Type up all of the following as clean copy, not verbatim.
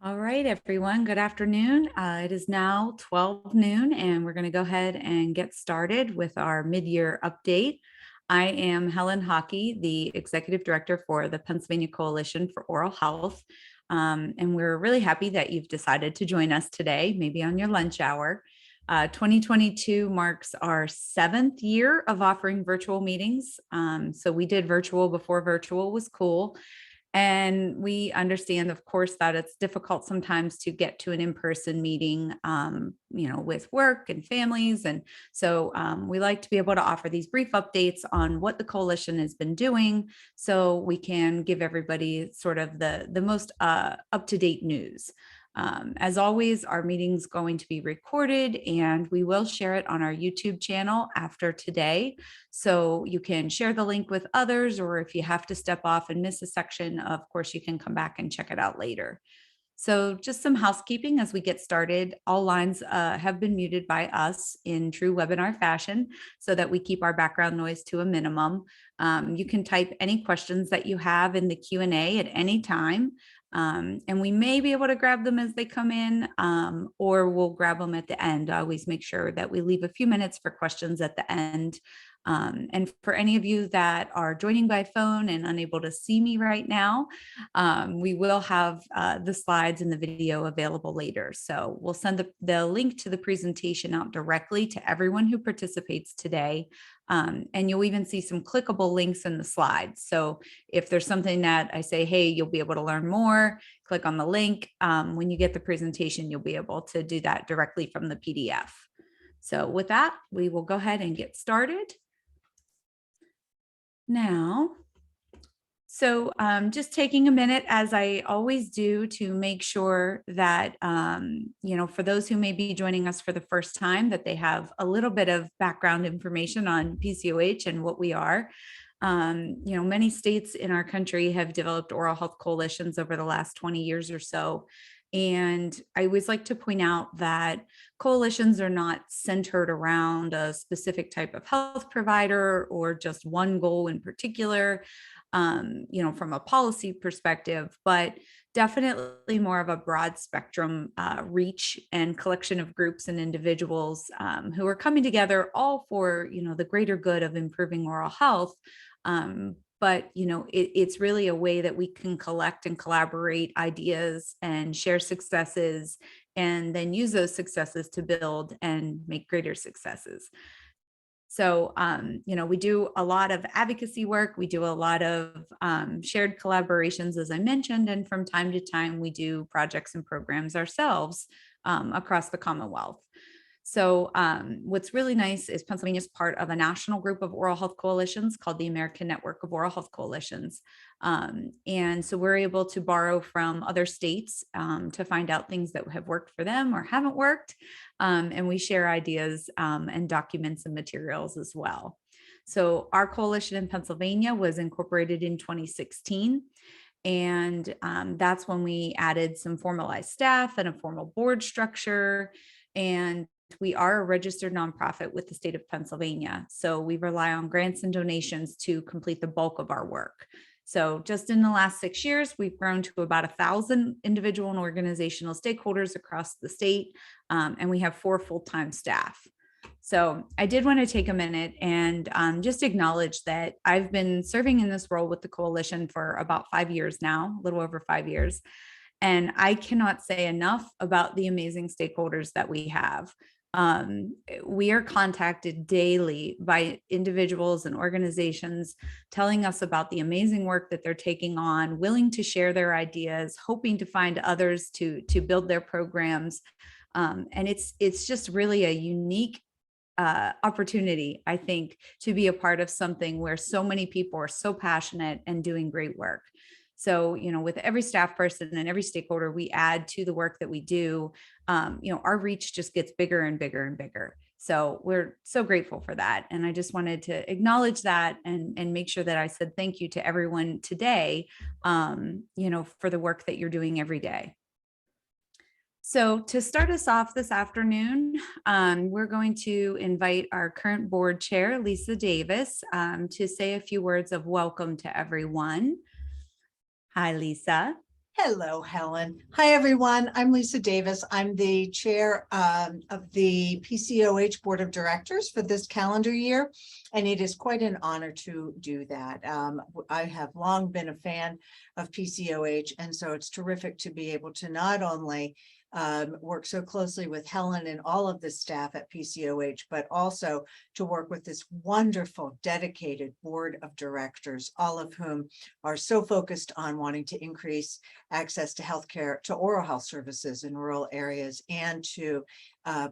All right, everyone. Good afternoon. It is now 12 noon, and we're going to go ahead and get started with our mid-year update. I am Helen Hockey, the Executive Director for the Pennsylvania Coalition for Oral Health. And we're really happy that you've decided to join us today, maybe on your lunch hour. 2022 marks our 7th year of offering virtual meetings. So we did virtual before virtual was cool. And we understand, of course, that it's difficult sometimes to get to an in-person meeting, with work and families. And so we like to be able to offer these brief updates on what the coalition has been doing so we can give everybody sort of the most up-to-date news. As always, our meeting's going to be recorded and we will share it on our YouTube channel after today. So you can share the link with others, or if you have to step off and miss a section, of course, you can come back and check it out later. So just some housekeeping as we get started. All lines have been muted by us in true webinar fashion so that we keep our background noise to a minimum. You can type any questions that you have in the Q&A at any time. And we may be able to grab them as they come in, or we'll grab them at the end. I always make sure that we leave a few minutes for questions at the end. And for any of you that are joining by phone and unable to see me right now, we will have the slides and the video available later. So we'll send the link to the presentation out directly to everyone who participates today. And you'll even see some clickable links in the slides. So if there's something that I say, hey, you'll be able to learn more, click on the link. When you get the presentation, you'll be able to do that directly from the PDF. So with that, we will go ahead and get started. Now, so just taking a minute, as I always do, to make sure that, for those who may be joining us for the first time, that they have a little bit of background information on PCOH and what we are. Many states in our country have developed oral health coalitions over the last 20 years or so. And I always like to point out that coalitions are not centered around a specific type of health provider or just one goal in particular, from a policy perspective, but definitely more of a broad spectrum reach and collection of groups and individuals who are coming together all for, the greater good of improving oral health. But it's really a way that we can collect and collaborate ideas and share successes, and then use those successes to build and make greater successes. So, we do a lot of advocacy work. We do a lot of shared collaborations, as I mentioned, and from time to time, we do projects and programs ourselves across the Commonwealth. So what's really nice is Pennsylvania is part of a national group of oral health coalitions called the American Network of Oral Health Coalitions. And so we're able to borrow from other states to find out things that have worked for them or haven't worked. And we share ideas and documents and materials as well. So our coalition in Pennsylvania was incorporated in 2016. And that's when we added some formalized staff and a formal board structure. And we are a registered nonprofit with the state of Pennsylvania. So we rely on grants and donations to complete the bulk of our work. So just in the last 6 years, we've grown to about 1,000 individual and organizational stakeholders across the state, and we have 4 full-time staff. So I did want to take a minute and just acknowledge that I've been serving in this role with the coalition for about 5 years now, a little over 5 years. And I cannot say enough about the amazing stakeholders that we have. We are contacted daily by individuals and organizations telling us about the amazing work that they're taking on, willing to share their ideas, hoping to find others to build their programs. And it's just really a unique opportunity, I think, to be a part of something where so many people are so passionate and doing great work. So, with every staff person and every stakeholder we add to the work that we do, our reach just gets bigger and bigger and bigger. So we're so grateful for that. And I just wanted to acknowledge that and make sure that I said thank you to everyone today, for the work that you're doing every day. So to start us off this afternoon, we're going to invite our current board chair, Lisa Davis, to say a few words of welcome to everyone. Hi, Lisa. Hello, Helen. Hi, everyone. I'm Lisa Davis. I'm the chair of the PCOH Board of Directors for this calendar year, and it is quite an honor to do that. I have long been a fan of PCOH, and so it's terrific to be able to not only work so closely with Helen and all of the staff at PCOH, but also to work with this wonderful, dedicated board of directors, all of whom are so focused on wanting to increase access to healthcare, to oral health services in rural areas, and to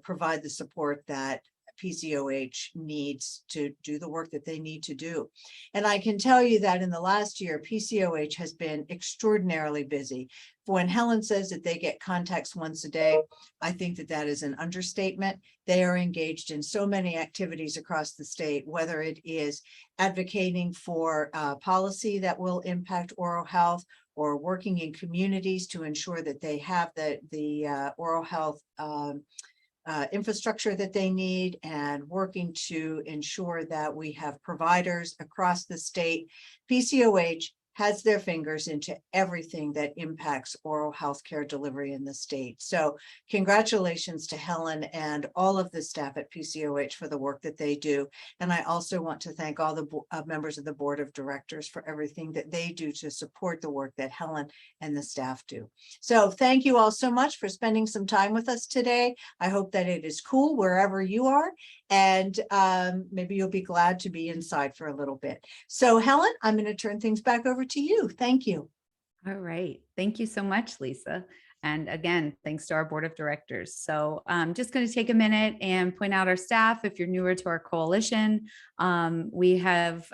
provide the support that PCOH needs to do the work that they need to do. And I can tell you that in the last year, PCOH has been extraordinarily busy. When Helen says that they get contacts once a day, I think that that is an understatement. They are engaged in so many activities across the state, whether it is advocating for policy that will impact oral health, or working in communities to ensure that they have the oral health infrastructure that they need, and working to ensure that we have providers across the state. PCOH has their fingers into everything that impacts oral health care delivery in the state. So congratulations to Helen and all of the staff at PCOH for the work that they do. And I also want to thank all the members of the board of directors for everything that they do to support the work that Helen and the staff do. So thank you all so much for spending some time with us today. I hope that it is cool wherever you are, and maybe you'll be glad to be inside for a little bit. So Helen, I'm going to turn things back over to you. Thank you. All right. Thank you so much, Lisa. And again, thanks to our board of directors. So I'm just going to take a minute and point out our staff. If you're newer to our coalition, we have,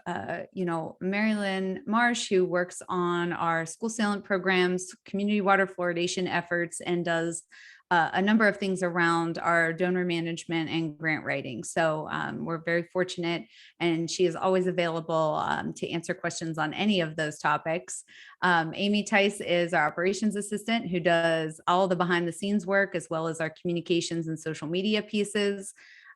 Marilyn Marsh, who works on our school Sealant programs, community water fluoridation efforts, and does a number of things around our donor management and grant writing. So we're very fortunate, and she is always available to answer questions on any of those topics. Amy Tice is our operations assistant, who does all the behind the scenes work, as well as our communications and social media pieces.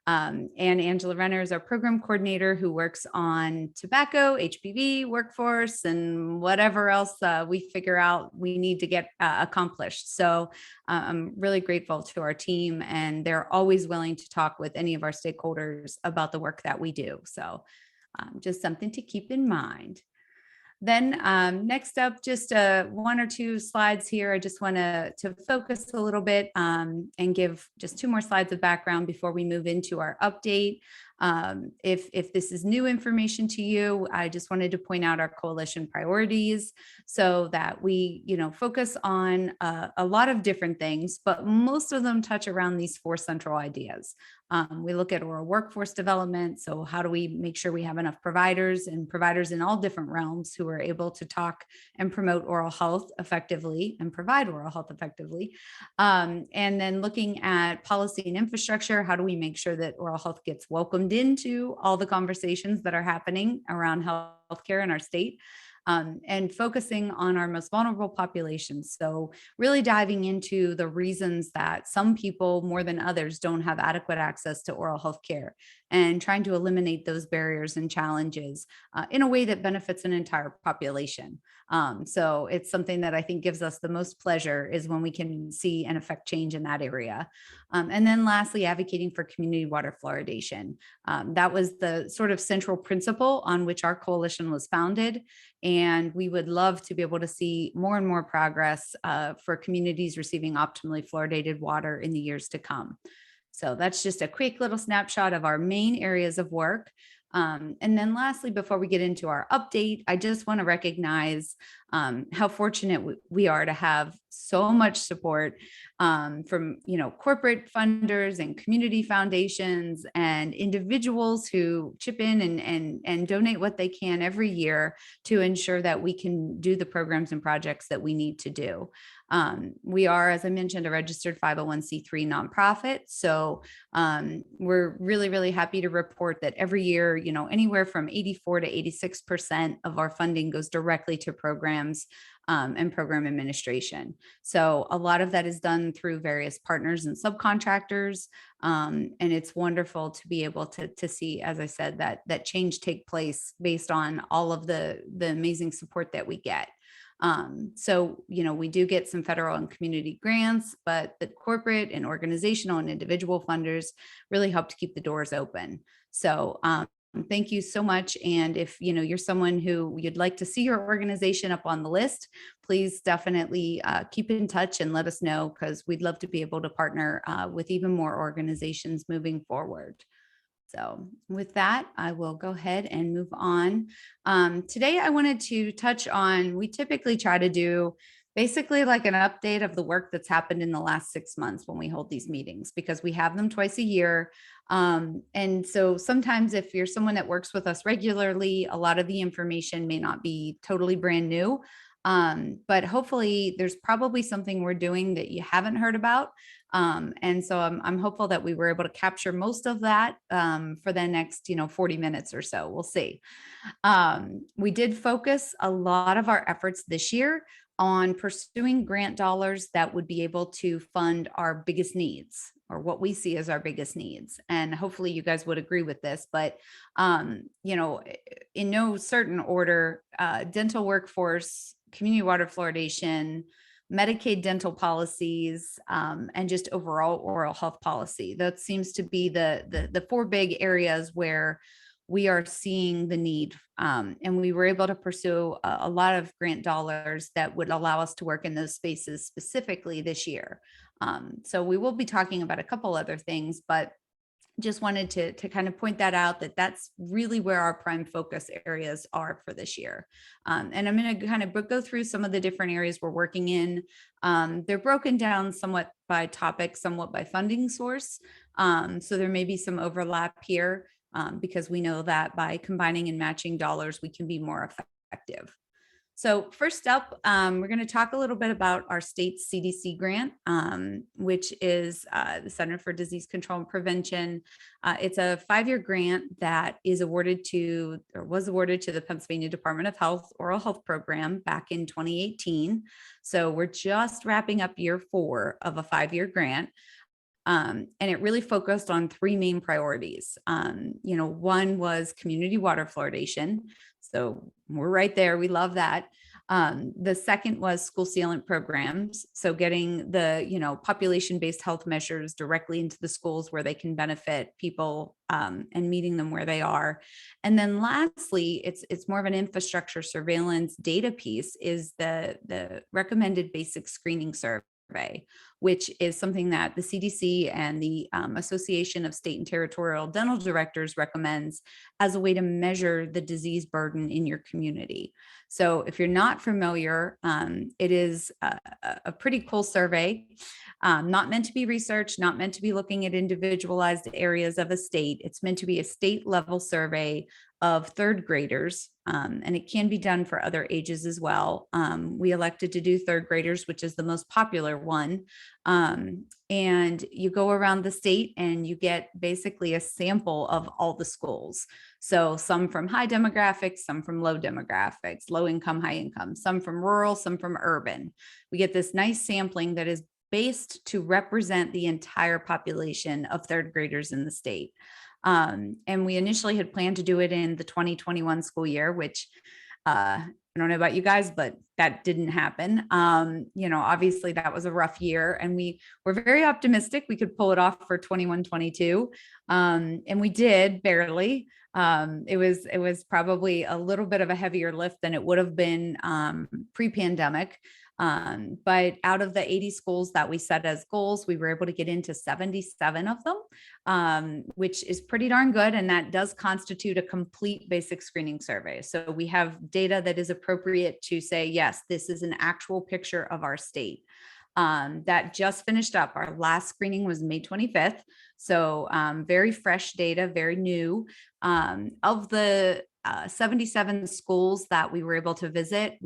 And Angela Renner is our program coordinator, who works on tobacco, HPV, workforce, and whatever else we figure out we need to get accomplished. So I'm really grateful to our team, and they're always willing to talk with any of our stakeholders about the work that we do. So just something to keep in mind. Then next up, just one or two slides here. I just want to focus a little bit and give just two more slides of background before we move into our update. If this is new information to you, I just wanted to point out our coalition priorities so that we, focus on a lot of different things, but most of them touch around these four central ideas. We look at oral workforce development. So how do we make sure we have enough providers, and providers in all different realms, who are able to talk and promote oral health effectively and provide oral health effectively. And then looking at policy and infrastructure, how do we make sure that oral health gets welcomed into all the conversations that are happening around healthcare in our state. And focusing on our most vulnerable populations. So really diving into the reasons that some people more than others don't have adequate access to oral health care, and trying to eliminate those barriers and challenges in a way that benefits an entire population. So it's something that I think gives us the most pleasure, is when we can see and affect change in that area. And then lastly, advocating for community water fluoridation. That was the sort of central principle on which our coalition was founded. And we would love to be able to see more and more progress for communities receiving optimally fluoridated water in the years to come. So that's just a quick little snapshot of our main areas of work. And then lastly, before we get into our update, I just want to recognize how fortunate we are to have so much support from corporate funders and community foundations and individuals who chip in and donate what they can every year to ensure that we can do the programs and projects that we need to do. We are, as I mentioned, a registered 501c3 nonprofit. So we're really, really happy to report that every year, anywhere from 84 to 86% of our funding goes directly to programs and program administration. So a lot of that is done through various partners and subcontractors. And it's wonderful to be able to see, as I said, that change take place based on all of the amazing support that we get. So, we do get some federal and community grants, but the corporate and organizational and individual funders really help to keep the doors open. So, thank you so much. And if you're someone who you'd like to see your organization up on the list, please definitely keep in touch and let us know, because we'd love to be able to partner with even more organizations moving forward. So with that, I will go ahead and move on. Today, I wanted to touch on, we typically try to do basically like an update of the work that's happened in the last 6 months when we hold these meetings, because we have them twice a year. And so sometimes if you're someone that works with us regularly, a lot of the information may not be totally brand new. But hopefully there's probably something we're doing that you haven't heard about. And so I'm hopeful that we were able to capture most of that for the next 40 minutes or so. We'll see. We did focus a lot of our efforts this year on pursuing grant dollars that would be able to fund our biggest needs, or what we see as our biggest needs. And hopefully you guys would agree with this, but in no certain order, dental workforce, community water fluoridation, Medicaid dental policies, and just overall oral health policy. That seems to be the four big areas where we are seeing the need. And we were able to pursue a lot of grant dollars that would allow us to work in those spaces specifically this year. So we will be talking about a couple other things, but just wanted to kind of point that out, that that's really where our prime focus areas are for this year. And I'm going to kind of go through some of the different areas we're working in. They're broken down somewhat by topic, somewhat by funding source. So there may be some overlap here, because we know that by combining and matching dollars, we can be more effective. So first up, we're going to talk a little bit about our state CDC grant, which is the Center for Disease Control and Prevention. It's a 5-year grant that is awarded to, or was awarded to, the Pennsylvania Department of Health Oral Health Program back in 2018. So we're just wrapping up year 4 of a 5-year grant. And it really focused on 3 main priorities. One was community water fluoridation. So we're right there. We love that. The second was school sealant programs. So getting the, population-based health measures directly into the schools where they can benefit people, and meeting them where they are. And then lastly, it's more of an infrastructure surveillance data piece, is the recommended basic screening survey, which is something that the CDC and the Association of State and Territorial Dental Directors recommends as a way to measure the disease burden in your community. So if you're not familiar, it is a pretty cool survey, not meant to be research, not meant to be looking at individualized areas of a state. It's meant to be a state level survey of 3rd graders, and it can be done for other ages as well. We elected to do 3rd graders, which is the most popular one. And you go around the state and you get basically a sample of all the schools. So some from high demographics, some from low demographics, low income, high income, some from rural, some from urban. We get this nice sampling that is based to represent the entire population of 3rd graders in the state. And we initially had planned to do it in the 2021 school year, which I don't know about you guys, but that didn't happen. Obviously that was a rough year, and we were very optimistic we could pull it off for 21-22. And we did barely. It was probably a little bit of a heavier lift than it would have been pre-pandemic. But out of the 80 schools that we set as goals, we were able to get into 77 of them, which is pretty darn good. And that does constitute a complete basic screening survey. So we have data that is appropriate to say, yes, this is an actual picture of our state. That just finished up. Our last screening was May 25th. So very fresh data, very new. Of the 77 schools that we were able to visit,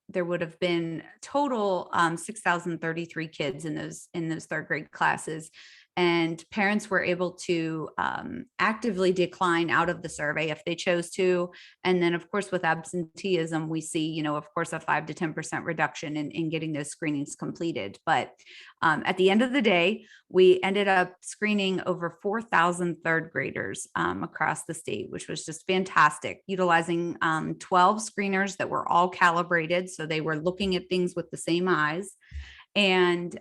there would have been total 6,033 kids in those 3rd grade classes. and parents were able to actively decline out of the survey if they chose to. And then, of course, with absenteeism, we see, of course, a 5 to 10% reduction in getting those screenings completed. But at the end of the day, we ended up screening over 4,000 third graders across the state, which was just fantastic, utilizing 12 screeners that were all calibrated. So they were looking at things with the same eyes. And,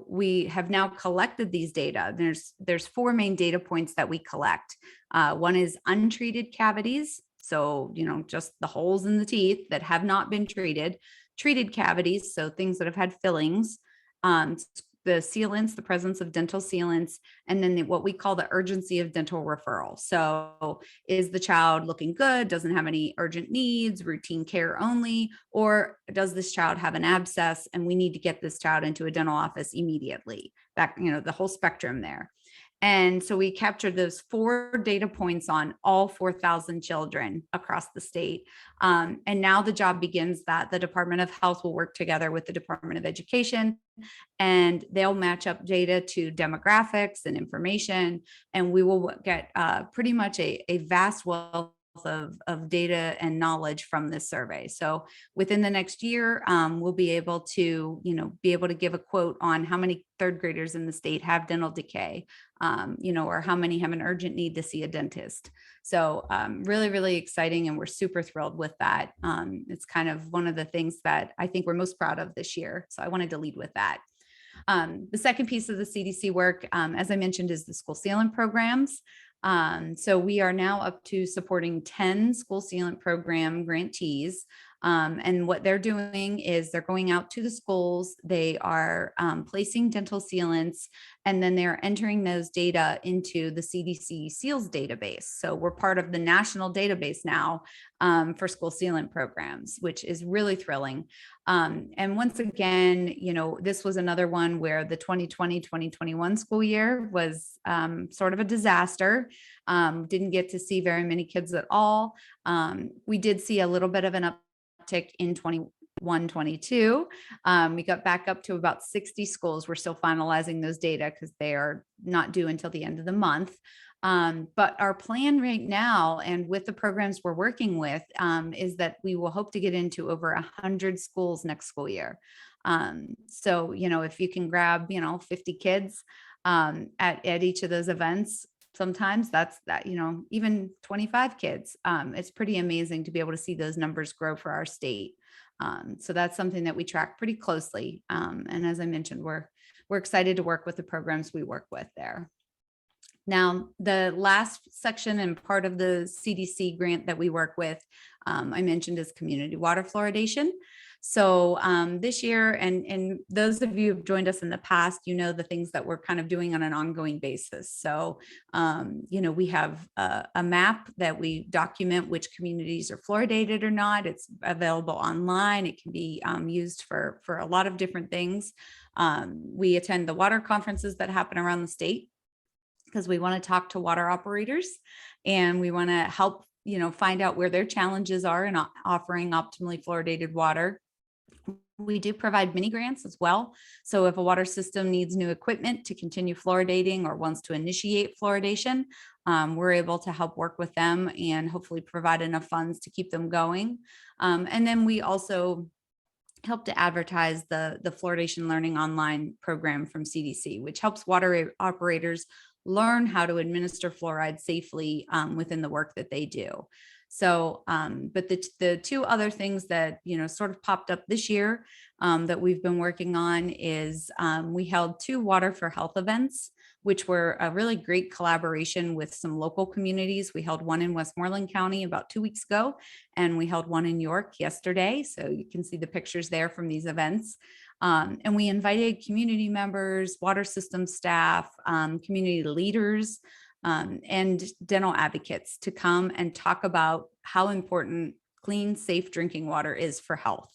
we have now collected these data. There's 4 main data points that we collect. One is untreated cavities. So, just the holes in the teeth that have not been treated, treated cavities. So things that have had fillings, the sealants, the presence of dental sealants, and then what we call the urgency of dental referral. So is the child looking good, doesn't have any urgent needs, routine care only, or does this child have an abscess and we need to get this child into a dental office immediately? That, the whole spectrum there. And so we captured those 4 data points on all 4,000 children across the state. And now the job begins that the Department of Health will work together with the Department of Education, and they'll match up data to demographics and information. And we will get pretty much a vast wealth of data and knowledge from this survey. So within the next year, we'll be able to, give a quote on how many third graders in the state have dental decay, or how many have an urgent need to see a dentist. So really, really exciting. And we're super thrilled with that. It's kind of one of the things that I think we're most proud of this year. So I wanted to lead with that. The second piece of the CDC work, as I mentioned, is the school sealant programs. So we are now up to supporting 10 school sealant program grantees. And what they're doing is they're going out to the schools, they are placing dental sealants, and then they're entering those data into the CDC SEALS database. So we're part of the national database now for school sealant programs, which is really thrilling. And once again, this was another one where the 2020-2021 school year was sort of a disaster. Didn't get to see very many kids at all. We did see a little bit of an uptick in 21-22. We got back up to about 60 schools. We're still finalizing those data because they are not due until the end of the month. But our plan right now, and with the programs we're working with, is that we will hope to get into over 100 schools next school year. So, if you can grab, 50 kids at each of those events, sometimes that's that, even 25 kids. It's pretty amazing to be able to see those numbers grow for our state. So that's something that we track pretty closely. And as I mentioned, we're excited to work with the programs we work with there. Now, the last section and part of the CDC grant that we work with, I mentioned, is community water fluoridation. So this year, and those of you who've joined us in the past, the things that we're kind of doing on an ongoing basis. So, we have a map that we document which communities are fluoridated or not. It's available online. It can be used for a lot of different things. We attend the water conferences that happen around the state because we want to talk to water operators and we want to help, find out where their challenges are in offering optimally fluoridated water. We do provide mini grants as well. So if a water system needs new equipment to continue fluoridating or wants to initiate fluoridation, we're able to help work with them and hopefully provide enough funds to keep them going. And then we also help to advertise the Fluoridation Learning Online program from CDC, which helps water operators learn how to administer fluoride safely within the work that they do. So, but the 2 other things that, sort of popped up this year that we've been working on is we held 2 Water for Health events, which were a really great collaboration with some local communities. We held one in Westmoreland County about 2 weeks ago, and we held one in York yesterday. So you can see the pictures there from these events. And we invited community members, water system staff, community leaders, and dental advocates to come and talk about how important clean, safe drinking water is for health.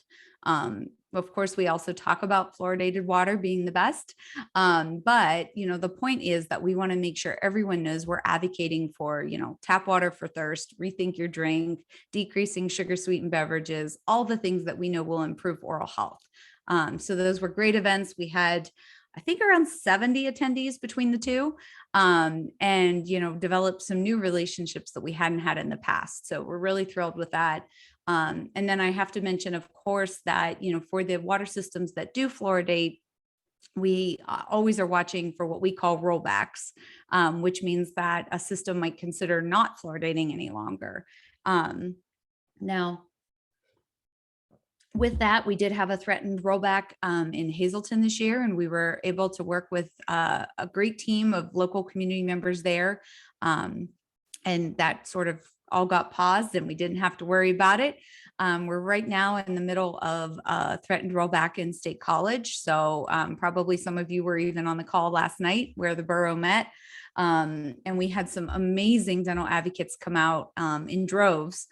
Of course, we also talk about fluoridated water being the best. But, the point is that we want to make sure everyone knows we're advocating for, tap water for thirst, rethink your drink, decreasing sugar sweetened beverages, all the things that we know will improve oral health. So those were great events. We had, I think around 70 attendees between the two, and developed some new relationships that we hadn't had in the past. So we're really thrilled with that. And then I have to mention, of course, that for the water systems that do fluoridate, we always are watching for what we call rollbacks, which means that a system might consider not fluoridating any longer. Now, with that, we did have a threatened rollback in Hazleton this year, and we were able to work with a great team of local community members there. And that sort of all got paused and we didn't have to worry about it. We're right now in the middle of a threatened rollback in State College. So probably some of you were even on the call last night where the borough met. And we had some amazing dental advocates come out in droves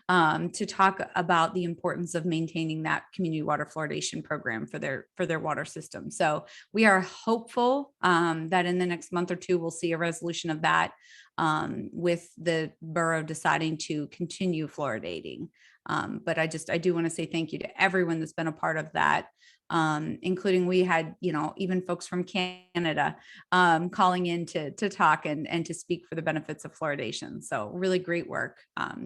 to talk about the importance of maintaining that community water fluoridation program for their water system. So we are hopeful that in the next month or two, we'll see a resolution of that, with the borough deciding to continue fluoridating. But I do want to say thank you to everyone that's been a part of that, including we had, even folks from Canada calling in to talk and to speak for the benefits of fluoridation. So really great work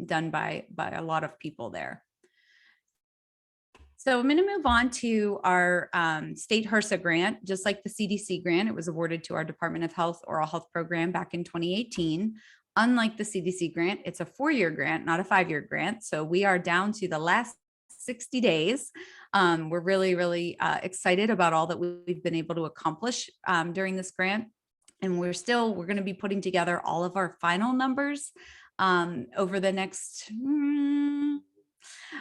done by a lot of people there. So I'm going to move on to our state HERSA grant. Just like the CDC grant, it was awarded to our Department of Health Oral Health Program back in 2018. Unlike the CDC grant, it's a 4-year grant, not a 5-year grant. So we are down to the last 60 days. We're really, really excited about all that we've been able to accomplish during this grant. And we're going to be putting together all of our final numbers over the next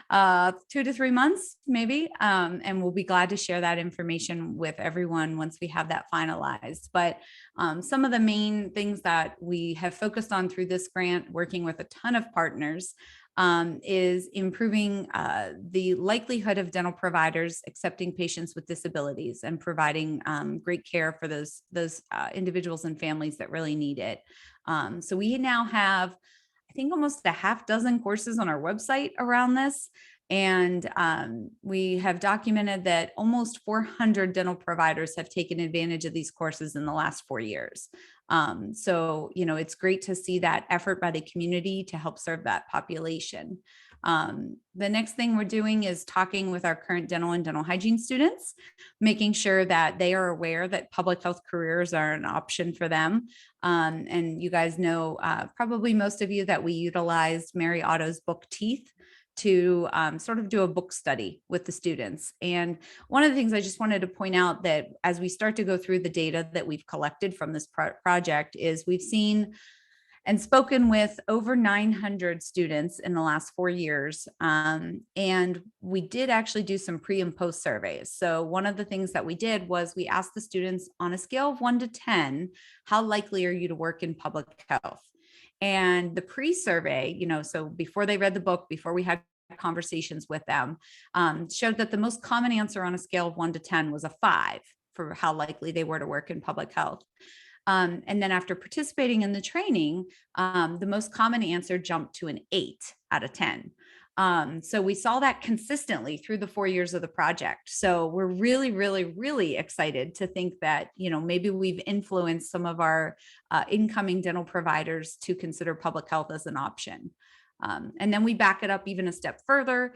2 to 3 months, maybe. And we'll be glad to share that information with everyone once we have that finalized. But some of the main things that we have focused on through this grant, working with a ton of partners, is improving the likelihood of dental providers accepting patients with disabilities and providing great care for those individuals and families that really need it. So we now have, I think, almost a half dozen courses on our website around this. And we have documented that almost 400 dental providers have taken advantage of these courses in the last 4 years. So, it's great to see that effort by the community to help serve that population. The next thing we're doing is talking with our current dental and dental hygiene students, making sure that they are aware that public health careers are an option for them. And you guys know, probably most of you, that we utilized Mary Otto's book Teeth to sort of do a book study with the students. And one of the things I just wanted to point out, that as we start to go through the data that we've collected from this project, is we've seen and spoken with over 900 students in the last 4 years. And we did actually do some pre and post surveys. So one of the things that we did was we asked the students, on a scale of 1 to 10, how likely are you to work in public health? And the pre-survey, so before they read the book, before we had conversations with them, showed that the most common answer on a scale of 1 to 10 was a 5 for how likely they were to work in public health. And then after participating in the training, the most common answer jumped to an 8 out of 10. So we saw that consistently through the 4 years of the project. So we're really, really, really excited to think that, maybe we've influenced some of our incoming dental providers to consider public health as an option. And then we back it up even a step further.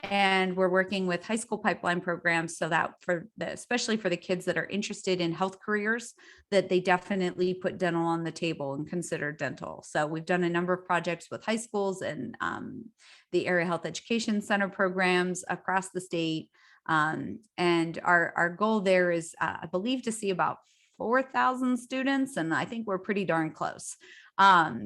And we're working with high school pipeline programs so that especially for the kids that are interested in health careers, that they definitely put dental on the table and consider dental. So we've done a number of projects with high schools and the Area Health Education Center programs across the state. And our goal there is, I believe, to see about 4,000 students. And I think we're pretty darn close.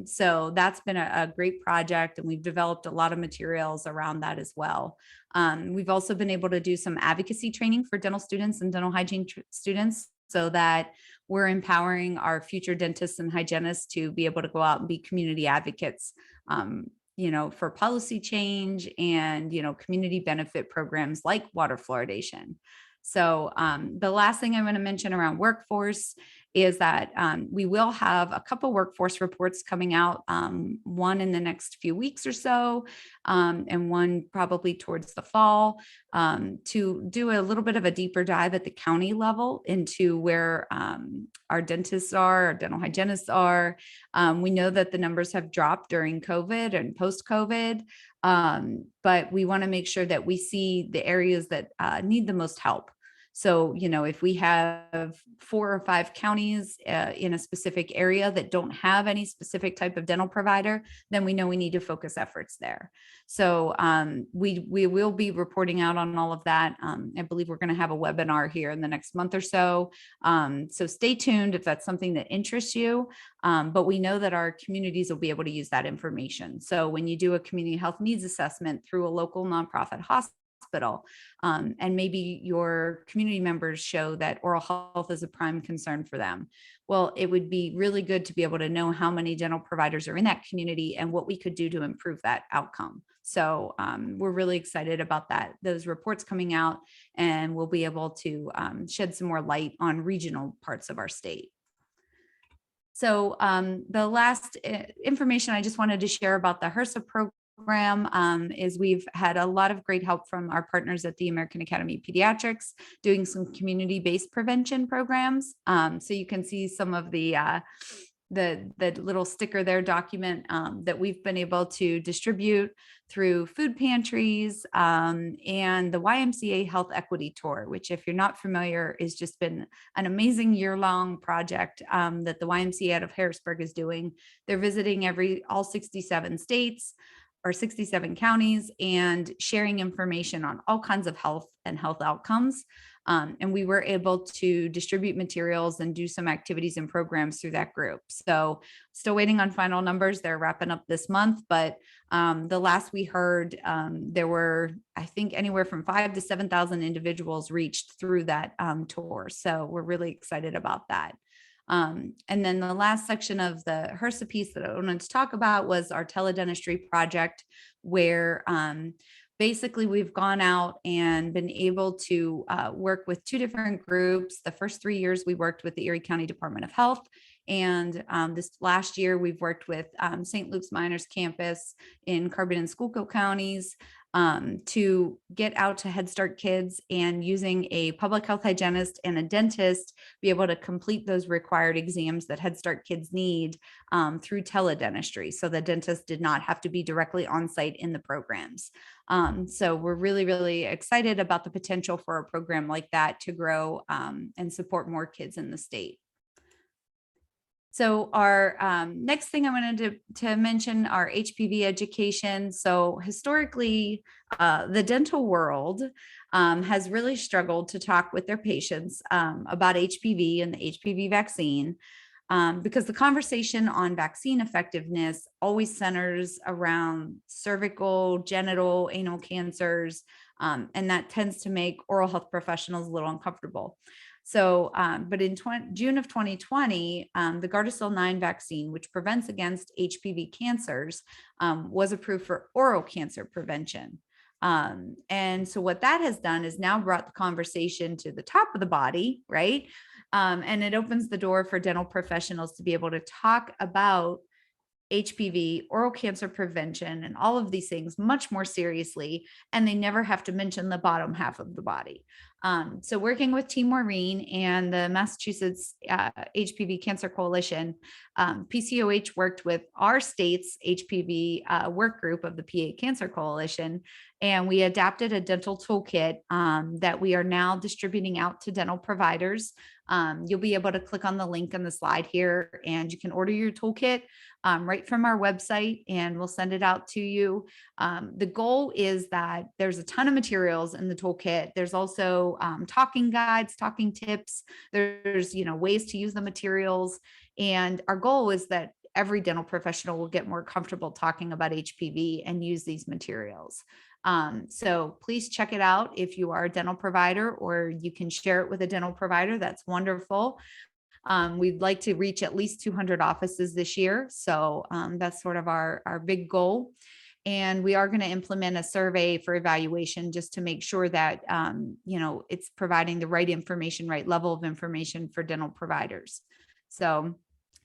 So that's been a great project, and we've developed a lot of materials around that as well. We've also been able to do some advocacy training for dental students and dental hygiene students, so that we're empowering our future dentists and hygienists to be able to go out and be community advocates, for policy change and, community benefit programs like water fluoridation. So the last thing I want to mention around workforce is that we will have a couple workforce reports coming out, one in the next few weeks or so, and one probably towards the fall, to do a little bit of a deeper dive at the county level into where our dentists are, our dental hygienists are. We know that the numbers have dropped during COVID and post-COVID, but we want to make sure that we see the areas that need the most help. So, if we have 4 or 5 counties in a specific area that don't have any specific type of dental provider, then we know we need to focus efforts there. So we will be reporting out on all of that. I believe we're going to have a webinar here in the next month or so. So stay tuned if that's something that interests you. But we know that our communities will be able to use that information. So when you do a community health needs assessment through a local nonprofit hospital, and maybe your community members show that oral health is a prime concern for them, well, it would be really good to be able to know how many dental providers are in that community and what we could do to improve that outcome. So we're really excited about those reports coming out, and we'll be able to shed some more light on regional parts of our state. So the last information I just wanted to share about the HERSA program is we've had a lot of great help from our partners at the American Academy of Pediatrics doing some community-based prevention programs. So you can see some of the little sticker there document that we've been able to distribute through food pantries and the YMCA Health Equity Tour, which, if you're not familiar, has just been an amazing year-long project that the YMCA out of Harrisburg is doing. They're visiting all 67 states or 67 counties and sharing information on all kinds of health and health outcomes. And we were able to distribute materials and do some activities and programs through that group. So still waiting on final numbers. They're wrapping up this month, but the last we heard, there were, I think, anywhere from 5,000 to 7,000 individuals reached through that tour. So we're really excited about that. And then the last section of the HERSA piece that I wanted to talk about was our teledentistry project, where basically we've gone out and been able to work with 2 different groups. The first 3 years we worked with the Erie County Department of Health. And this last year we've worked with St. Luke's Miners campus in Carbon and Schuylkill counties to get out to Head Start kids, and using a public health hygienist and a dentist, be able to complete those required exams that Head Start kids need through teledentistry. So the dentist did not have to be directly on site in the programs. So we're really, really excited about the potential for a program like that to grow and support more kids in the state. So our next thing I wanted to mention, our HPV education. So historically, the dental world has really struggled to talk with their patients about HPV and the HPV vaccine, because the conversation on vaccine effectiveness always centers around cervical, genital, anal cancers, and that tends to make oral health professionals a little uncomfortable. So, but in June of 2020, the Gardasil 9 vaccine, which prevents against HPV cancers, was approved for oral cancer prevention. And so what that has done is now brought the conversation to the top of the body, right? And it opens the door for dental professionals to be able to talk about HPV, oral cancer prevention, and all of these things much more seriously, and they never have to mention the bottom half of the body. So working with Team Maureen and the Massachusetts HPV Cancer Coalition, PCOH worked with our state's HPV work group of the PA Cancer Coalition, and we adapted a dental toolkit that we are now distributing out to dental providers. You'll be able to click on the link in the slide here, and you can order your toolkit right from our website, and we'll send it out to you. The goal is that there's a ton of materials in the toolkit. There's also talking guides, talking tips. There's ways to use the materials, and our goal is that every dental professional will get more comfortable talking about HPV and use these materials. So please check it out if you are a dental provider, or you can share it with a dental provider. That's wonderful. We'd like to reach at least 200 offices this year. So that's sort of our big goal. And we are going to implement a survey for evaluation just to make sure that, it's providing the right information, right level of information for dental providers. So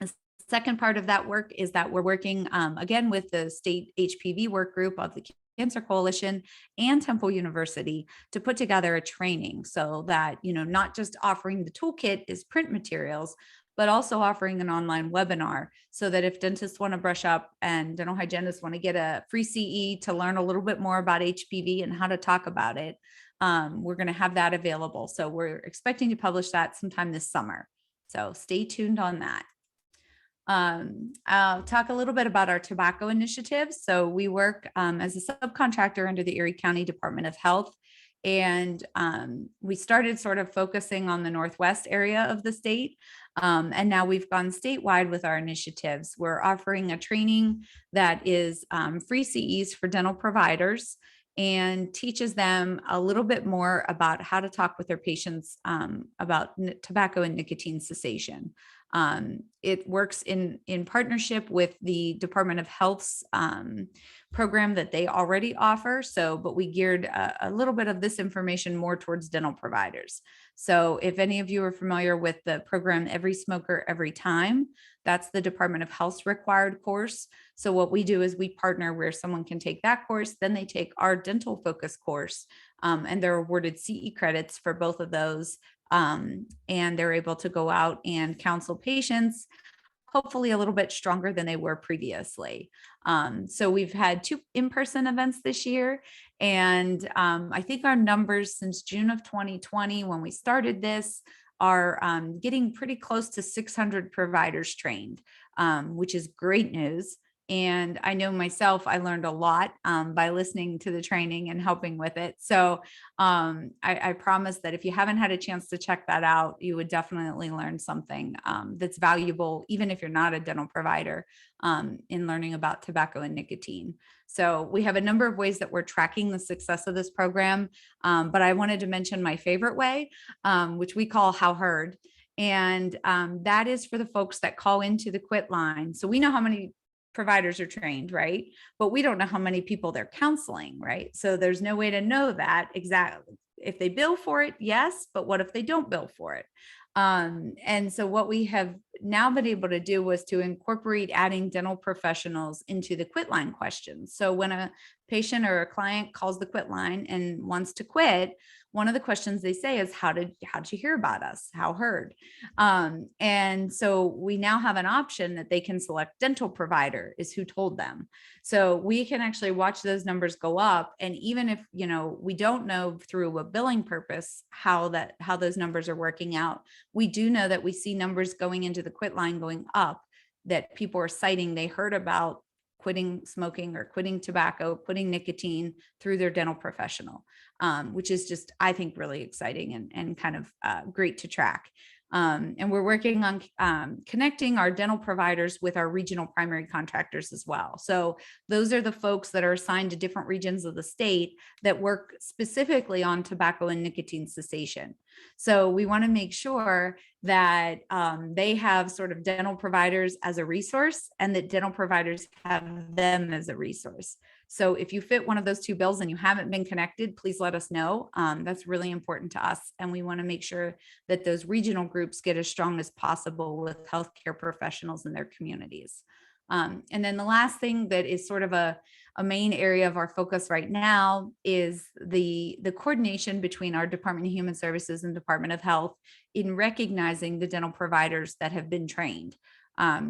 the second part of that work is that we're working again with the state HPV work group of the Cancer Coalition and Temple University to put together a training so that, not just offering the toolkit is print materials, but also offering an online webinar so that if dentists want to brush up and dental hygienists want to get a free CE to learn a little bit more about HPV and how to talk about it, we're going to have that available. So we're expecting to publish that sometime this summer. So stay tuned on that. I'll talk a little bit about our tobacco initiatives. So we work as a subcontractor under the Erie County Department of Health. And we started sort of focusing on the Northwest area of the state. And now we've gone statewide with our initiatives. We're offering a training that is free CEs for dental providers and teaches them a little bit more about how to talk with their patients about tobacco and nicotine cessation. It works in partnership with the Department of Health's program that they already offer. So, but we geared a little bit of this information more towards dental providers. So if any of you are familiar with the program Every Smoker, Every Time, that's the Department of Health's required course. So what we do is we partner where someone can take that course, then they take our dental focus course, and they're awarded CE credits for both of those. And they're able to go out and counsel patients, hopefully a little bit stronger than they were previously. So we've had 2 in-person events this year. And I think our numbers since June of 2020, when we started this, are getting pretty close to 600 providers trained, which is great news. And I know myself, I learned a lot by listening to the training and helping with it. So I promise that if you haven't had a chance to check that out, you would definitely learn something that's valuable, even if you're not a dental provider, in learning about tobacco and nicotine. So we have a number of ways that we're tracking the success of this program. But I wanted to mention my favorite way, which we call How Heard. And that is for the folks that call into the quit line. So we know how many providers are trained, right? But we don't know how many people they're counseling, right? So there's no way to know that exactly. If they bill for it, yes, but what if they don't bill for it? And so what we have now been able to do was to incorporate adding dental professionals into the quit line questions. So when a patient or a client calls the quit line and wants to quit, one of the questions they say is, how did you hear about us? How heard? And so we now have an option that they can select dental provider is who told them. So we can actually watch those numbers go up. And even if, we don't know through a billing purpose how those numbers are working out, we do know that we see numbers going into the quit line going up, that people are citing they heard about quitting smoking or quitting tobacco, quitting nicotine through their dental professional, which is just, I think, really exciting and kind of great to track. And we're working on connecting our dental providers with our regional primary contractors as well. So those are the folks that are assigned to different regions of the state that work specifically on tobacco and nicotine cessation. So we want to make sure that they have sort of dental providers as a resource and that dental providers have them as a resource. So if you fit one of those 2 bills and you haven't been connected, please let us know. That's really important to us. And we want to make sure that those regional groups get as strong as possible with healthcare professionals in their communities. And then the last thing that is sort of a main area of our focus right now is the coordination between our Department of Human Services and Department of Health in recognizing the dental providers that have been trained.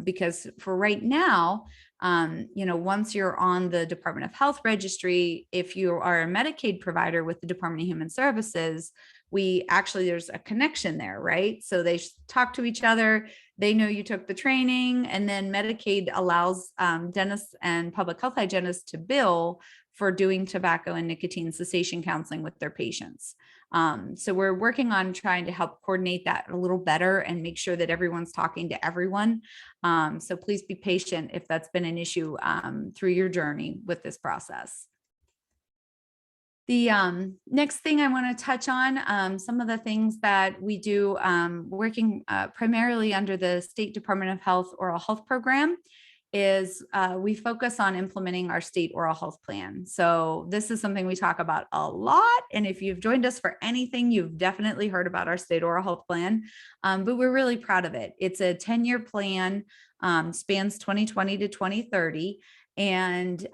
Because for right now, once you're on the Department of Health registry, if you are a Medicaid provider with the Department of Human Services, there's a connection there, right? So they talk to each other, they know you took the training, and then Medicaid allows dentists and public health hygienists to bill for doing tobacco and nicotine cessation counseling with their patients. So we're working on trying to help coordinate that a little better and make sure that everyone's talking to everyone. So please be patient if that's been an issue through your journey with this process. The next thing I want to touch on, some of the things that we do working primarily under the State Department of Health Oral Health Program is we focus on implementing our state oral health plan. So this is something we talk about a lot. And if you've joined us for anything, you've definitely heard about our state oral health plan, but we're really proud of it. It's a 10-year plan, spans 2020 to 2030. And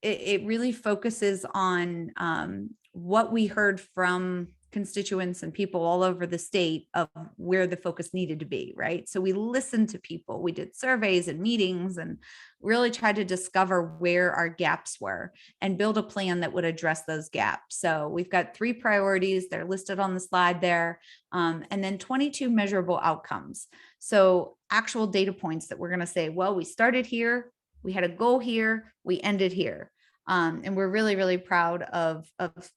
it really focuses on what we heard from constituents and people all over the state of where the focus needed to be, right? So we listened to people, we did surveys and meetings and really tried to discover where our gaps were and build a plan that would address those gaps. So we've got 3 priorities, they're listed on the slide there, and then 22 measurable outcomes. So actual data points that we're going to say, well, we started here, we had a goal here, we ended here. And we're really, really proud of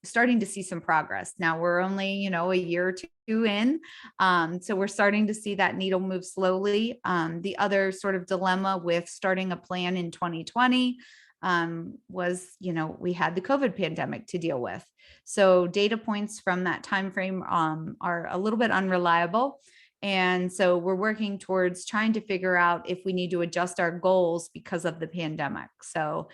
starting to see some progress. Now we're only, a year or 2 in. So we're starting to see that needle move slowly. The other sort of dilemma with starting a plan in 2020 was, we had the COVID pandemic to deal with. So data points from that timeframe are a little bit unreliable. And so we're working towards trying to figure out if we need to adjust our goals because of the pandemic. So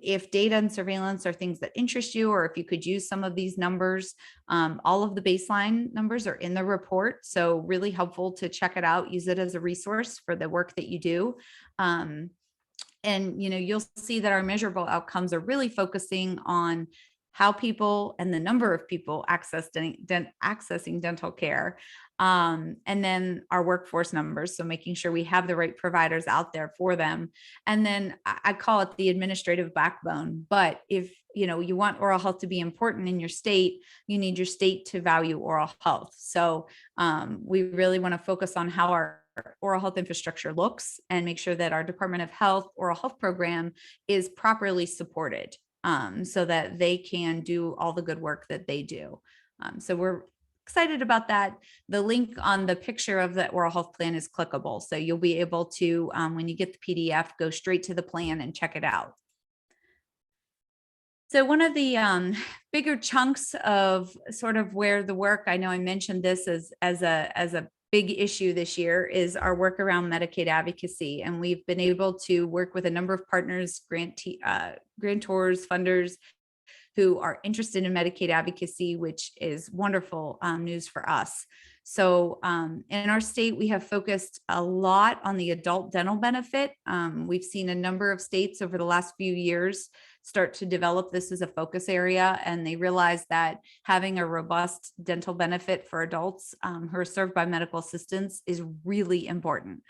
if data and surveillance are things that interest you, or if you could use some of these numbers, all of the baseline numbers are in the report. So really helpful to check it out, use it as a resource for the work that you do. And, you'll see that our measurable outcomes are really focusing on how people and the number of people accessing dental care. And then our workforce numbers. So making sure we have the right providers out there for them. And then I call it the administrative backbone. But if you want oral health to be important in your state, you need your state to value oral health. So we really want to focus on how our oral health infrastructure looks and make sure that our Department of Health oral health program is properly supported so that they can do all the good work that they do. So we're excited about that. The link on the picture of the oral health plan is clickable. So you'll be able to, when you get the PDF, go straight to the plan and check it out. So one of the bigger chunks of sort of where the work, I know I mentioned this as a big issue this year, is our work around Medicaid advocacy. And we've been able to work with a number of partners, grantors, funders, who are interested in Medicaid advocacy, which is wonderful news for us. So in our state, we have focused a lot on the adult dental benefit. We've seen a number of states over the last few years start to develop this as a focus area, and they realize that having a robust dental benefit for adults who are served by medical assistants is really important.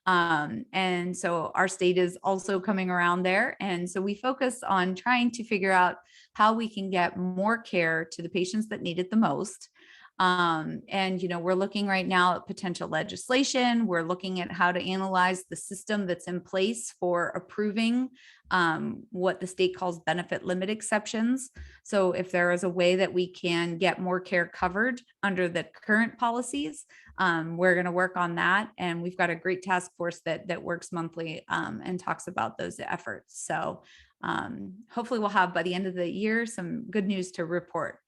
And so our state is also coming around there. And so we focus on trying to figure out how we can get more care to the patients that need it the most. And, we're looking right now at potential legislation. We're looking at how to analyze the system that's in place for approving what the state calls benefit limit exceptions. So if there is a way that we can get more care covered under the current policies, we're going to work on that. And we've got a great task force that works monthly and talks about those efforts. So hopefully we'll have by the end of the year some good news to report.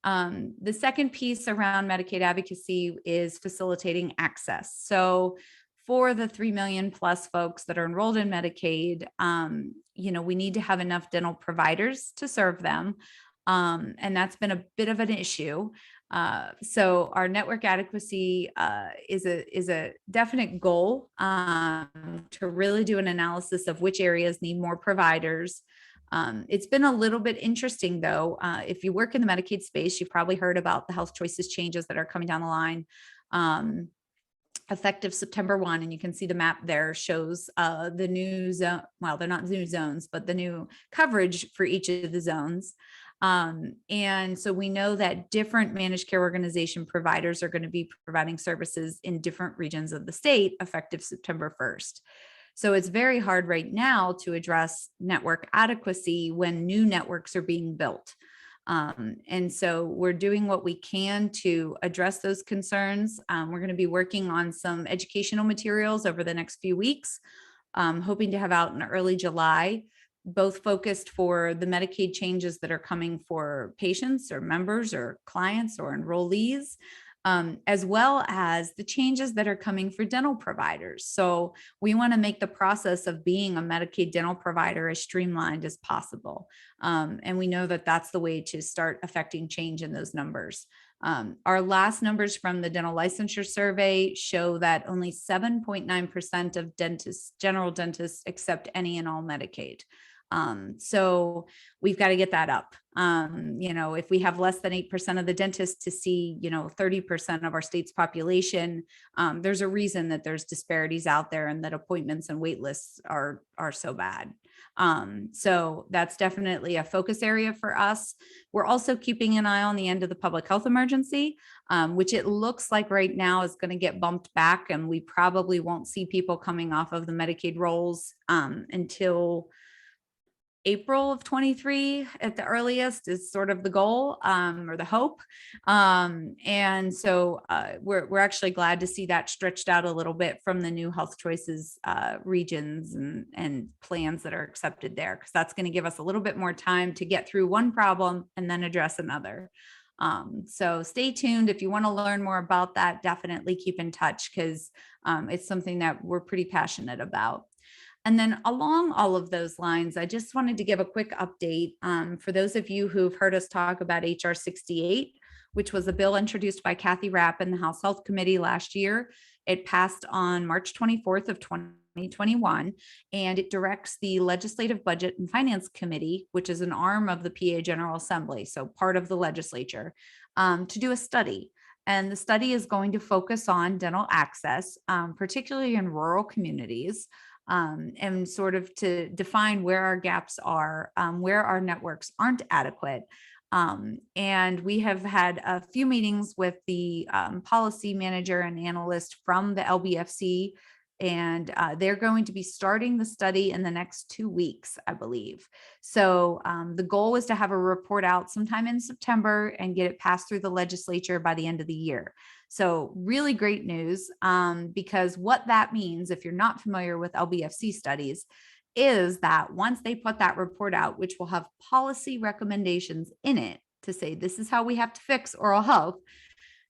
The second piece around Medicaid advocacy is facilitating access. So for the 3 million plus folks that are enrolled in Medicaid, we need to have enough dental providers to serve them. And that's been a bit of an issue. So our network adequacy is a definite goal to really do an analysis of which areas need more providers. It's been a little bit interesting, though. If you work in the Medicaid space, you've probably heard about the health choices changes that are coming down the line. Effective September 1, and you can see the map there shows the new zone. Well, they're not new zones, but the new coverage for each of the zones. And so we know that different managed care organization providers are going to be providing services in different regions of the state effective September 1st. So it's very hard right now to address network adequacy when new networks are being built. And so we're doing what we can to address those concerns. We're going to be working on some educational materials over the next few weeks, hoping to have out in early July, both focused for the Medicaid changes that are coming for patients or members or clients or enrollees, as well as the changes that are coming for dental providers. So we want to make the process of being a Medicaid dental provider as streamlined as possible. And we know that that's the way to start affecting change in those numbers. Our last numbers from the dental licensure survey show that only 7.9% of dentists, general dentists, accept any and all Medicaid. So we've got to get that up. If we have less than 8% of the dentists to see, 30% of our state's population, there's a reason that there's disparities out there and that appointments and wait lists are so bad. So that's definitely a focus area for us. We're also keeping an eye on the end of the public health emergency, which it looks like right now is going to get bumped back, and we probably won't see people coming off of the Medicaid rolls until April of 23 at the earliest is sort of the goal or the hope. And so we're actually glad to see that stretched out a little bit from the new health choices regions and plans that are accepted there, because that's going to give us a little bit more time to get through one problem and then address another. So stay tuned. If you want to learn more about that, definitely keep in touch, because it's something that we're pretty passionate about. And then along all of those lines, I just wanted to give a quick update for those of you who've heard us talk about HR 68, which was a bill introduced by Kathy Rapp in the House Health Committee last year. It passed on March 24th of 2021, and it directs the Legislative Budget and Finance Committee, which is an arm of the PA General Assembly, so part of the legislature, to do a study. And the study is going to focus on dental access, particularly in rural communities, and sort of to define where our gaps are, where our networks aren't adequate. And we have had a few meetings with the policy manager and analyst from the LBFC, and they're going to be starting the study in the next 2 weeks, I believe. So the goal is to have a report out sometime in September and get it passed through the legislature by the end of the year. So really great news, because what that means, if you're not familiar with LBFC studies, is that once they put that report out, which will have policy recommendations in it to say, this is how we have to fix oral health,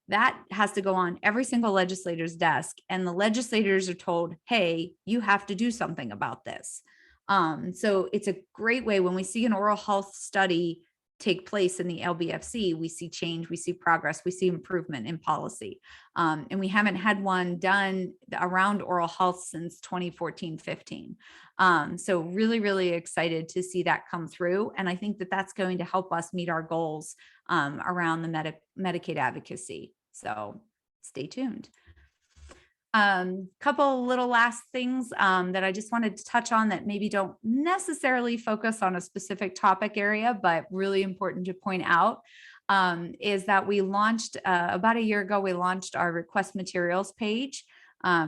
that has to go on every single legislator's desk. And the legislators are told, hey, you have to do something about this. So it's a great way when we see an oral health study take place in the LBFC, we see change, we see progress, we see improvement in policy. And we haven't had one done around oral health since 2014-15. So really, really excited to see that come through. And I think that that's going to help us meet our goals around the Medicaid advocacy. So stay tuned. Couple little last things that I just wanted to touch on that maybe don't necessarily focus on a specific topic area, but really important to point out, is that we launched about a year ago, we launched our request materials page,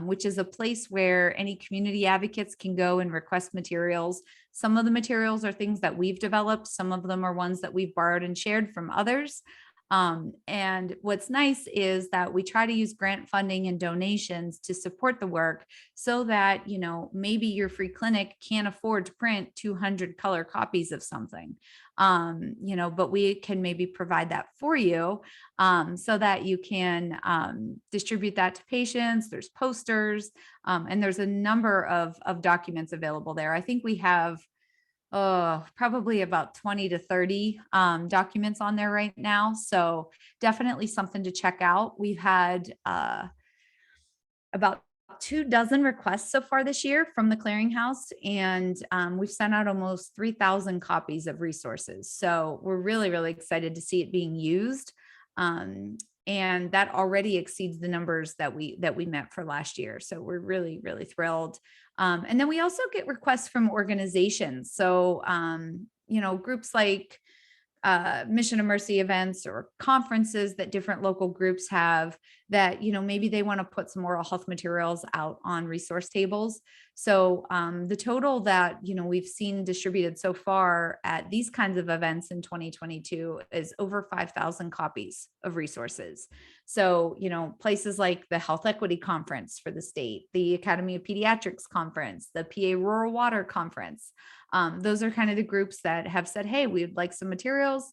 which is a place where any community advocates can go and request materials. Some of the materials are things that we've developed. Some of them are ones that we've borrowed and shared from others. And what's nice is that we try to use grant funding and donations to support the work, so that, maybe your free clinic can't afford to print 200 color copies of something, but we can maybe provide that for you, so that you can distribute that to patients. There's posters, and there's a number of documents available there. I think we have probably about 20 to 30 documents on there right now. So definitely something to check out. We've had about 24 requests so far this year from the clearinghouse, and we've sent out almost 3,000 copies of resources. So we're really, really excited to see it being used. And that already exceeds the numbers that we met for last year. So we're really, really thrilled. And then we also get requests from organizations. So, groups like Mission of Mercy events or conferences that different local groups have, that, maybe they want to put some oral health materials out on resource tables. So the total that, we've seen distributed so far at these kinds of events in 2022 is over 5,000 copies of resources. So, places like the Health Equity Conference for the state, the Academy of Pediatrics Conference, the PA Rural Water Conference, those are kind of the groups that have said, hey, we'd like some materials.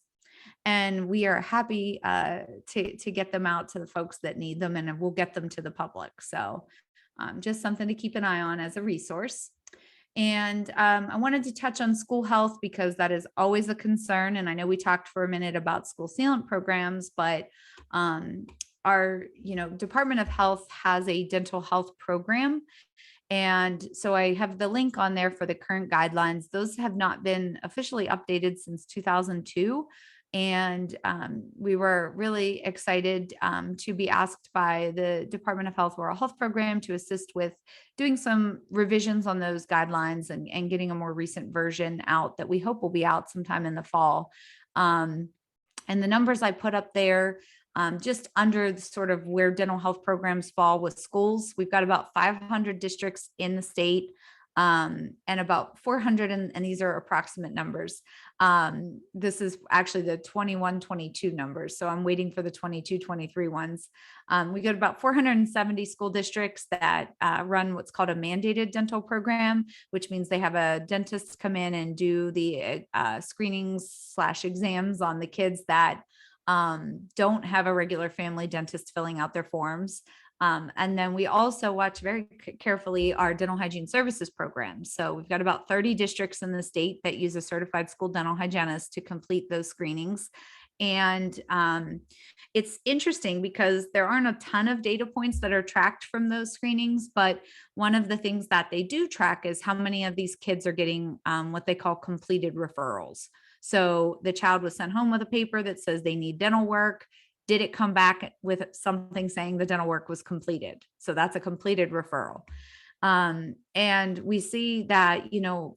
And we are happy to get them out to the folks that need them, and we'll get them to the public. So just something to keep an eye on as a resource. And I wanted to touch on school health because that is always a concern. And I know we talked for a minute about school sealant programs, but our Department of Health has a dental health program. And so I have the link on there for the current guidelines. Those have not been officially updated since 2002. And we were really excited to be asked by the Department of Health Oral Health Program to assist with doing some revisions on those guidelines and getting a more recent version out that we hope will be out sometime in the fall. And the numbers I put up there, just under the sort of where dental health programs fall with schools, we've got about 500 districts in the state. And about 400, and these are approximate numbers. This is actually the 21-22 numbers. So I'm waiting for the 22-23 ones. We got about 470 school districts that run what's called a mandated dental program, which means they have a dentist come in and do the screenings/exams on the kids that don't have a regular family dentist filling out their forms. And then we also watch very carefully our dental hygiene services program. So we've got about 30 districts in the state that use a certified school dental hygienist to complete those screenings. And it's interesting because there aren't a ton of data points that are tracked from those screenings, but one of the things that they do track is how many of these kids are getting what they call completed referrals. So the child was sent home with a paper that says they need dental work. Did it come back with something saying the dental work was completed? So that's a completed referral. And we see that,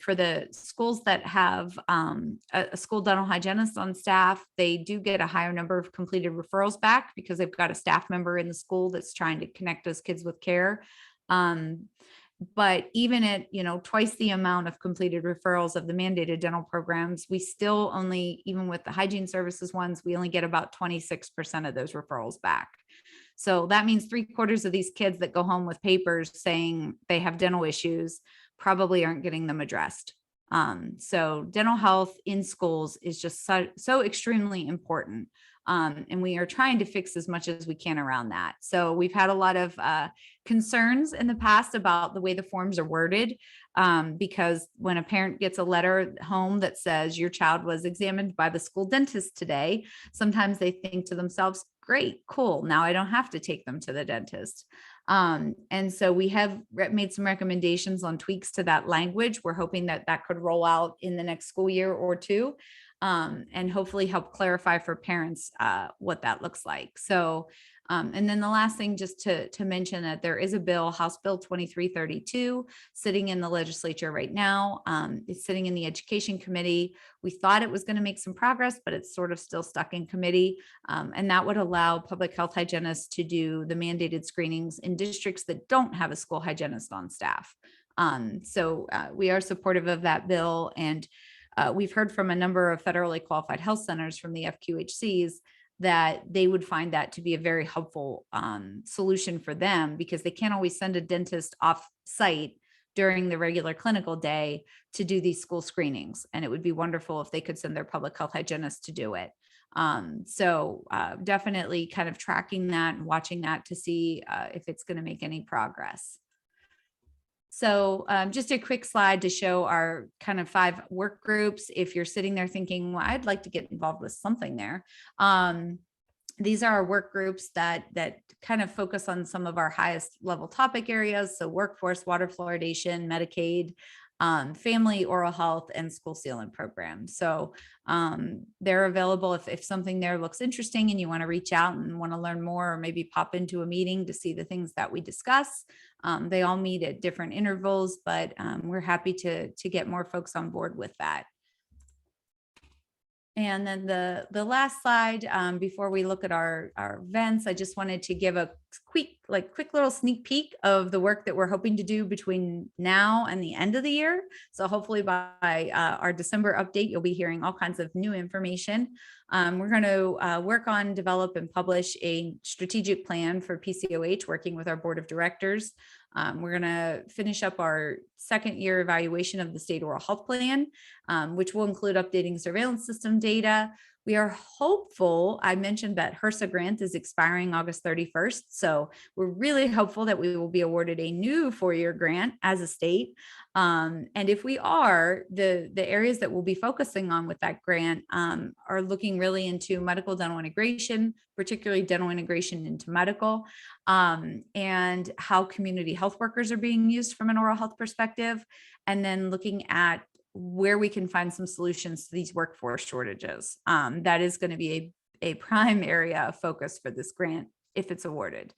for the schools that have a school dental hygienist on staff, they do get a higher number of completed referrals back because they've got a staff member in the school that's trying to connect those kids with care. But even at, twice the amount of completed referrals of the mandated dental programs, we still only, even with the hygiene services ones, we only get about 26% of those referrals back. So that means 3/4 of these kids that go home with papers saying they have dental issues probably aren't getting them addressed. So dental health in schools is just so extremely important. And we are trying to fix as much as we can around that. So we've had a lot of concerns in the past about the way the forms are worded, because when a parent gets a letter home that says your child was examined by the school dentist today, sometimes they think to themselves, great, cool, now I don't have to take them to the dentist. And so we have made some recommendations on tweaks to that language. We're hoping that that could roll out in the next school year or two. And hopefully help clarify for parents what that looks like. So, and then the last thing, just to mention that there is a bill, House Bill 2332, sitting in the legislature right now. It's sitting in the Education Committee. We thought it was going to make some progress, but it's sort of still stuck in committee. And that would allow public health hygienists to do the mandated screenings in districts that don't have a school hygienist on staff. So we are supportive of that bill. And we've heard from a number of federally qualified health centers from the FQHCs that they would find that to be a very helpful solution for them, because they can't always send a dentist off site during the regular clinical day to do these school screenings. And it would be wonderful if they could send their public health hygienist to do it. So definitely kind of tracking that and watching that to see if it's going to make any progress. So just a quick slide to show our kind of 5 work groups. If you're sitting there thinking, well, I'd like to get involved with something there. These are our work groups that kind of focus on some of our highest level topic areas. So workforce, water fluoridation, Medicaid, family, oral health, and school sealant programs. So they're available if something there looks interesting and you want to reach out and want to learn more, or maybe pop into a meeting to see the things that we discuss. They all meet at different intervals, but we're happy to get more folks on board with that. And then the last slide, before we look at our events, I just wanted to give a quick little sneak peek of the work that we're hoping to do between now and the end of the year. So hopefully by our December update, you'll be hearing all kinds of new information. We're going to work on, develop, and publish a strategic plan for PCOH, working with our board of directors. We're going to finish up our second year evaluation of the state oral health plan, which will include updating surveillance system data. We are hopeful. I mentioned that HERSA grant is expiring August 31st. So we're really hopeful that we will be awarded a new 4-year grant as a state. And if we are, the areas that we'll be focusing on with that grant are looking really into medical dental integration, particularly dental integration into medical, and how community health workers are being used from an oral health perspective, and then looking at where we can find some solutions to these workforce shortages. That is going to be a prime area of focus for this grant if it's awarded.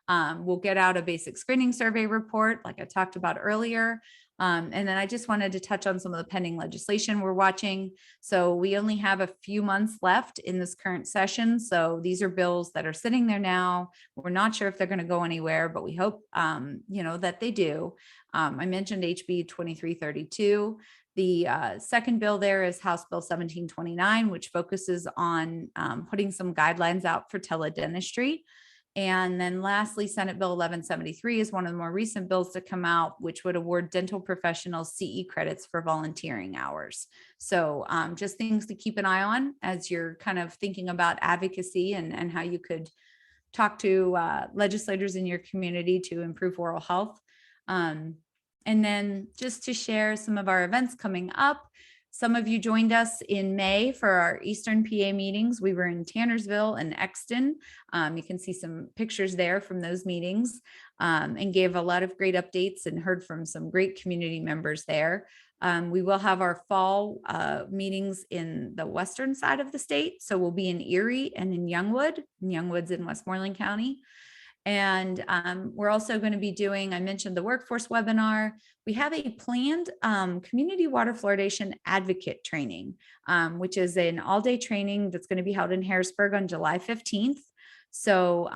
We'll get out a basic screening survey report, like I talked about earlier. And then I just wanted to touch on some of the pending legislation we're watching. So we only have a few months left in this current session. So these are bills that are sitting there now. We're not sure if they're going to go anywhere, but we hope, that they do. I mentioned HB 2332. The second bill there is House Bill 1729, which focuses on putting some guidelines out for teledentistry. And then lastly, Senate Bill 1173 is one of the more recent bills to come out, which would award dental professionals CE credits for volunteering hours. So just things to keep an eye on as you're kind of thinking about advocacy and how you could talk to legislators in your community to improve oral health. And then just to share some of our events coming up. Some of you joined us in May for our Eastern PA meetings. We were in Tannersville and Exton. You can see some pictures there from those meetings, and gave a lot of great updates and heard from some great community members there. We will have our fall meetings in the western side of the state. So we'll be in Erie and in Youngwood. Youngwood's in Westmoreland County. And we're also going to be doing, I mentioned the workforce webinar. We have a planned community water fluoridation advocate training, which is an all-day training that's going to be held in Harrisburg on July 15th. So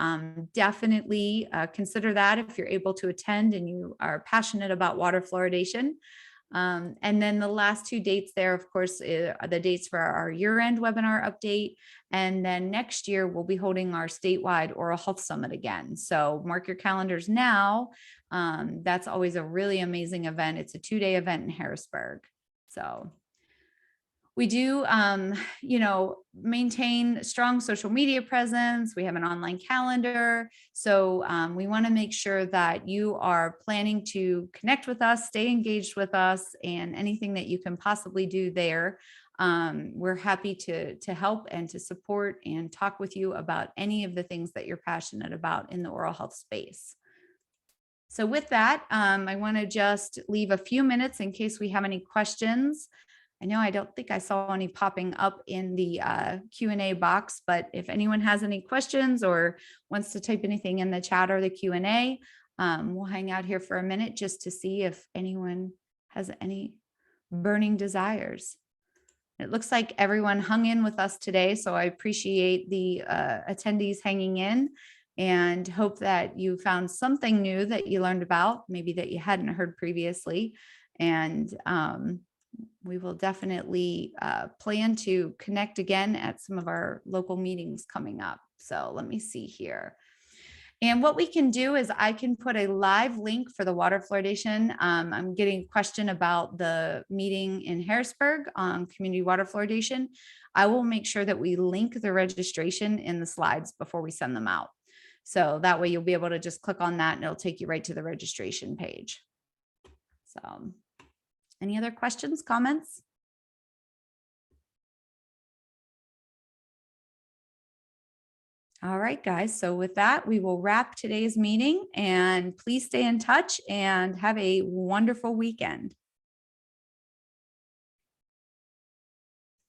definitely consider that if you're able to attend and you are passionate about water fluoridation. And then the last 2 dates there, of course, are the dates for our year-end webinar update. And then next year, we'll be holding our statewide oral health summit again. So mark your calendars now. That's always a really amazing event. It's a 2-day event in Harrisburg. So we do, maintain strong social media presence. We have an online calendar. So we want to make sure that you are planning to connect with us, stay engaged with us, and anything that you can possibly do there. We're happy to help and to support and talk with you about any of the things that you're passionate about in the oral health space. So with that, I want to just leave a few minutes in case we have any questions. I know I don't think I saw any popping up in the Q&A box, but if anyone has any questions or wants to type anything in the chat or the Q&A, we'll hang out here for a minute just to see if anyone has any burning desires. It looks like everyone hung in with us today, so I appreciate the attendees hanging in and hope that you found something new that you learned about, maybe that you hadn't heard previously. And we will definitely plan to connect again at some of our local meetings coming up. So let me see here. And what we can do is I can put a live link for the water fluoridation. I'm getting a question about the meeting in Harrisburg on community water fluoridation. I will make sure that we link the registration in the slides before we send them out. So that way you'll be able to just click on that and it'll take you right to the registration page. So any other questions, comments? All right, guys. So with that, we will wrap today's meeting, and please stay in touch and have a wonderful weekend.